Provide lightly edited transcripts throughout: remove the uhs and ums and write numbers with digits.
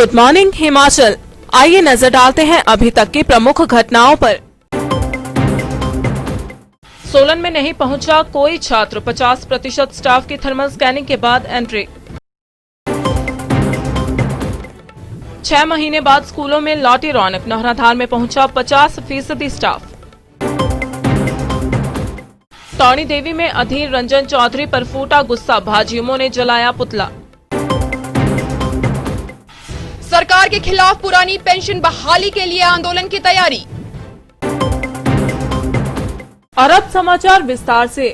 Good morning Himachal. आइए नजर डालते हैं अभी तक की प्रमुख घटनाओं पर। सोलन में नहीं पहुंचा कोई छात्र, 50% स्टाफ की थर्मल स्कैनिंग के बाद एंट्री। 6 महीने बाद स्कूलों में लौटी रौनक, नौहराधार में पहुंचा 50% स्टाफ। टौणी देवी में अधीर रंजन चौधरी पर फूटा गुस्सा, भाजयुमों ने जलाया पुतला। सरकार के खिलाफ पुरानी पेंशन बहाली के लिए आंदोलन की तैयारी। और अब समाचार विस्तार से।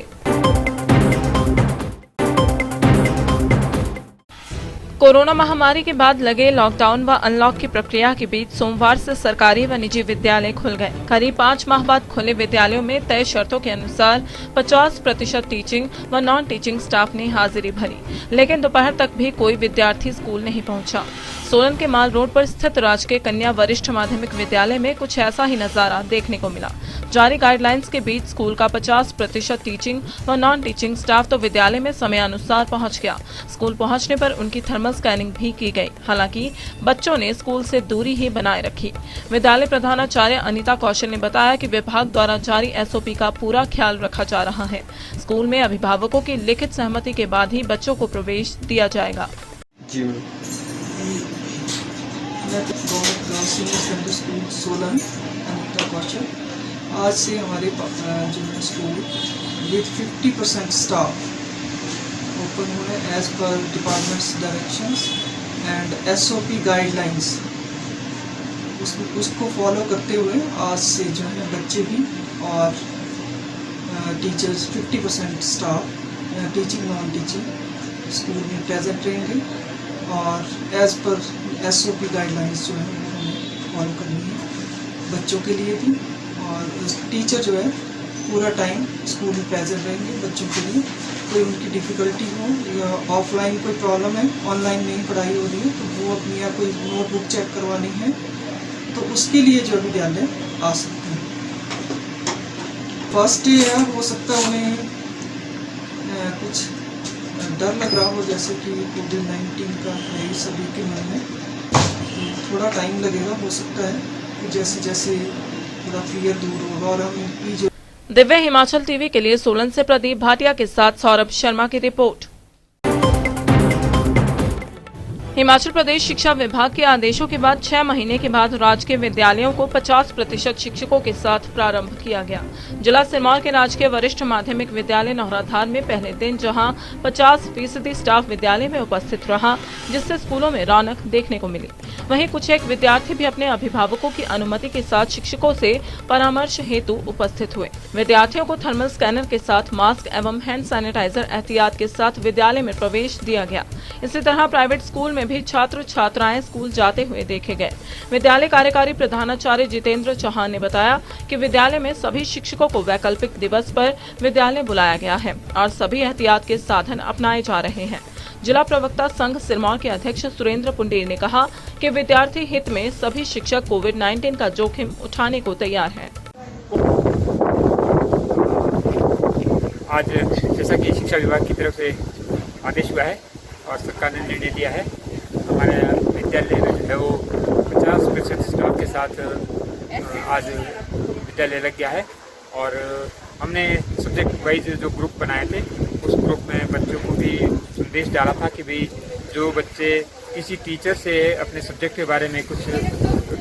कोरोना महामारी के बाद लगे लॉकडाउन व अनलॉक की प्रक्रिया के बीच सोमवार से सरकारी व निजी विद्यालय खुल गए। करीब 5 माह बाद खुले विद्यालयों में तय शर्तों के अनुसार 50% टीचिंग व नॉन टीचिंग स्टाफ ने हाजिरी भरी, लेकिन दोपहर तक भी कोई विद्यार्थी स्कूल नहीं पहुंचा। सोलन के माल रोड पर स्थित राजकीय कन्या वरिष्ठ माध्यमिक विद्यालय में कुछ ऐसा ही नजारा देखने को मिला। जारी गाइडलाइंस के बीच स्कूल का 50% टीचिंग व नॉन टीचिंग स्टाफ तो विद्यालय में समयानुसार पहुंच गया। स्कूल पहुंचने पर उनकी थर्मल स्कैनिंग भी की गई। हालांकि बच्चों ने स्कूल से दूरी ही बनाए रखी। विद्यालय प्रधानाचार्य अनीता कौशल ने बताया कि विभाग द्वारा जारी SOP का पूरा ख्याल रखा जा रहा है। स्कूल में अभिभावकों की लिखित सहमति के बाद ही बच्चों को प्रवेश दिया जाएगा। Government senior secondary school Solan Anita Kaushal, आज से हमारे junior school with 50% staff open हुए एज पर departments directions and SOP guidelines. उसको फॉलो करते हुए आज से जो है बच्चे भी और teachers 50% staff teaching non teaching school में प्रेजेंट रहेंगे और एज पर SOP गाइडलाइंस जो है वो हमें फॉलो करनी है बच्चों के लिए भी। और टीचर जो है पूरा टाइम स्कूल में प्रेजेंट रहेंगे बच्चों के लिए। कोई उनकी डिफ़िकल्टी हो या ऑफलाइन कोई प्रॉब्लम है, ऑनलाइन नहीं पढ़ाई हो रही है तो वो अपनी या कोई नोटबुक चेक करवानी है तो उसके लिए जो विद्यालय आ सकते हैं। फर्स्ट डे है, हो सकता है उन्हें कुछ डर लग रहा हो, जैसे कि कोविड-19 का है सभी के मन में, तो थोड़ा टाइम लगेगा। हो सकता है कि जैसे जैसे थोड़ा फियर दूर होगा। और हम इनकी जो दिव्य हिमाचल टीवी के लिए सोलन से प्रदीप भाटिया के साथ सौरभ शर्मा की रिपोर्ट। हिमाचल प्रदेश शिक्षा विभाग के आदेशों के बाद 6 महीने के बाद राजकीय विद्यालयों को 50% शिक्षकों के साथ प्रारंभ किया गया। जिला सिरमौर के राजकीय वरिष्ठ माध्यमिक विद्यालय नौहराधार में पहले दिन जहां 50% स्टाफ विद्यालय में उपस्थित रहा, जिससे स्कूलों में रौनक देखने को मिली। वहीं कुछ एक विद्यार्थी भी अपने अभिभावकों की अनुमति के साथ शिक्षकों से परामर्श हेतु उपस्थित हुए। विद्यार्थियों को थर्मल स्कैनर के साथ मास्क एवं हैंड सैनिटाइजर एहतियात के साथ विद्यालय में प्रवेश दिया गया। इसी तरह प्राइवेट स्कूल में भी छात्र छात्राएं स्कूल जाते हुए देखे गए। विद्यालय कार्यकारी प्रधानाचार्य जितेंद्र चौहान ने बताया कि विद्यालय में सभी शिक्षकों को वैकल्पिक दिवस पर विद्यालय बुलाया गया है और सभी एहतियात के साधन अपनाए जा रहे हैं। जिला प्रवक्ता संघ सिरमौर के अध्यक्ष सुरेंद्र पुंडेर ने कहा कि विद्यार्थी हित में सभी शिक्षक कोविड-19 का जोखिम उठाने को तैयार हैं। आज जैसा कि शिक्षा विभाग की तरफ से आदेश हुआ है और सरकार ने निर्णय लिया है, हमारे विद्यालय में जो है वो 50% स्टाफ के साथ आज विद्यालय लग गया है। और हमने सब्जेक्ट वाइज जो ग्रुप बनाए थे उस ग्रुप में बच्चों को भी संदेश डाला था कि भाई जो बच्चे किसी टीचर से अपने सब्जेक्ट के बारे में कुछ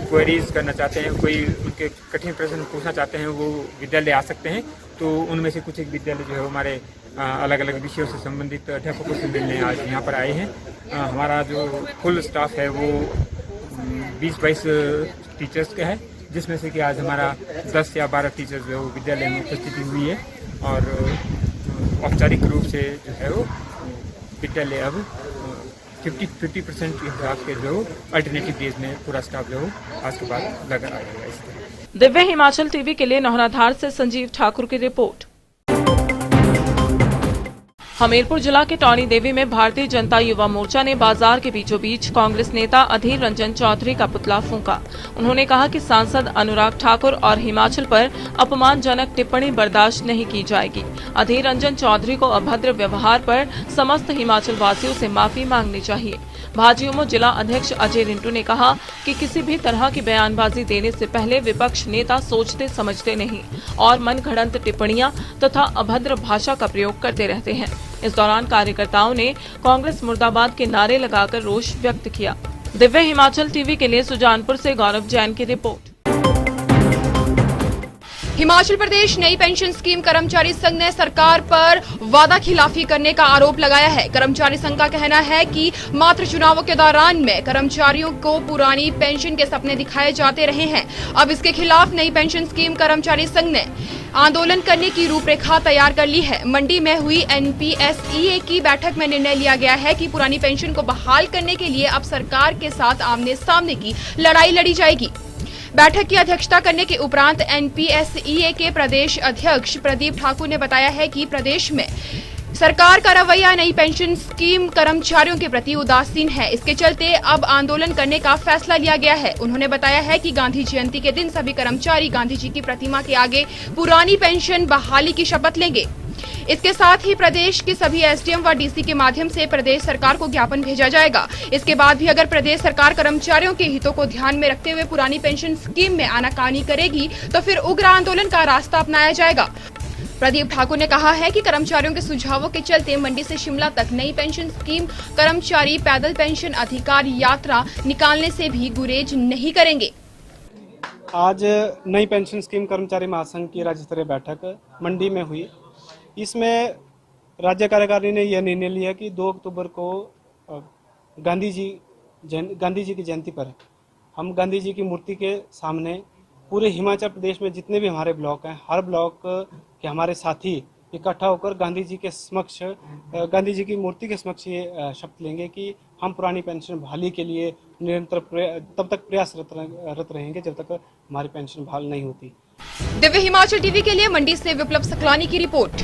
क्वेरीज करना चाहते हैं, कोई उनके कठिन प्रश्न पूछना चाहते हैं, वो विद्यालय आ सकते हैं। तो उनमें से कुछ एक विद्यालय जो है हमारे अलग अलग विषयों से संबंधित अध्यापकों से मिलने आज यहाँ पर आए हैं। हमारा जो फुल स्टाफ है वो 20-22 टीचर्स का है, जिसमें से कि आज हमारा 10 या 12 टीचर्स जो विद्यालय में उपस्थिति हुई है। और औपचारिक रूप से जो है वो विद्यालय अब 50% के हिसाब से जो अल्टरनेटिव डेज में पूरा स्टाफ जो आज के बाद लगा आएगा। इस तरह दिव्य हिमाचल टीवी के लिए नौहराधार से संजीव ठाकुर की रिपोर्ट। हमीरपुर जिला के टौणी देवी में भारतीय जनता युवा मोर्चा ने बाजार के बीचों बीच कांग्रेस नेता अधीर रंजन चौधरी का पुतला फूंका। उन्होंने कहा कि सांसद अनुराग ठाकुर और हिमाचल पर अपमानजनक टिप्पणी बर्दाश्त नहीं की जाएगी। अधीर रंजन चौधरी को अभद्र व्यवहार पर समस्त हिमाचल वासियों से माफी मांगनी चाहिए। भाजयुमो जिला अध्यक्ष अजय रिंटू ने कहा कि किसी भी तरह की बयानबाजी देने से पहले विपक्ष नेता सोचते समझते नहीं और मनगढ़ंत टिप्पणियां तथा अभद्र भाषा का प्रयोग करते रहते हैं। इस दौरान कार्यकर्ताओं ने कांग्रेस मुर्दाबाद के नारे लगाकर रोष व्यक्त किया। दिव्य हिमाचल टीवी के लिए सुजानपुर से गौरव जैन की रिपोर्ट। हिमाचल प्रदेश नई पेंशन स्कीम कर्मचारी संघ ने सरकार पर वादा खिलाफी करने का आरोप लगाया है। कर्मचारी संघ का कहना है कि मात्र चुनावों के दौरान में कर्मचारियों को पुरानी पेंशन के सपने दिखाए जाते रहे हैं। अब इसके खिलाफ नई पेंशन स्कीम कर्मचारी संघ ने आंदोलन करने की रूपरेखा तैयार कर ली है। मंडी में हुई NPSEA की बैठक में निर्णय लिया गया है कि पुरानी पेंशन को बहाल करने के लिए अब सरकार के साथ आमने सामने की लड़ाई लड़ी जाएगी। बैठक की अध्यक्षता करने के उपरांत NPSEA के प्रदेश अध्यक्ष प्रदीप ठाकुर ने बताया है कि प्रदेश में सरकार का रवैया नई पेंशन स्कीम कर्मचारियों के प्रति उदासीन है। इसके चलते अब आंदोलन करने का फैसला लिया गया है। उन्होंने बताया है कि गांधी जयंती के दिन सभी कर्मचारी गांधी जी की प्रतिमा के आगे पुरानी पेंशन बहाली की शपथ लेंगे। इसके साथ ही प्रदेश के सभी SDM व DC के माध्यम से प्रदेश सरकार को ज्ञापन भेजा जाएगा। इसके बाद भी अगर प्रदेश सरकार कर्मचारियों के हितों को ध्यान में रखते हुए पुरानी पेंशन स्कीम में आनाकानी करेगी तो फिर उग्र आंदोलन का रास्ता अपनाया जाएगा। प्रदीप ठाकुर ने कहा है कि कर्मचारियों के सुझावों के चलते मंडी से शिमला तक नई पेंशन स्कीम कर्मचारी पैदल पेंशन अधिकार यात्रा निकालने से भी गुरेज नहीं करेंगे। आज नई पेंशन स्कीम कर्मचारी महासंघ की राज्य स्तरीय बैठक मंडी में हुई। इसमें राज्य कार्यकारिणी ने यह निर्णय लिया कि 2 अक्टूबर को गांधी जी की जयंती पर हम गांधी जी की मूर्ति के सामने पूरे हिमाचल प्रदेश में जितने भी हमारे ब्लॉक हैं, हर ब्लॉक के हमारे साथी इकट्ठा होकर गांधी जी के समक्ष, गांधी जी की मूर्ति के समक्ष ये शपथ लेंगे कि हम पुरानी पेंशन बहाली के लिए निरंतर तब तक प्रयासरत रहेंगे जब तक हमारी पेंशन बहाल नहीं होती। दिव्य हिमाचल टीवी के लिए मंडी से विप्लव सकलानी की रिपोर्ट।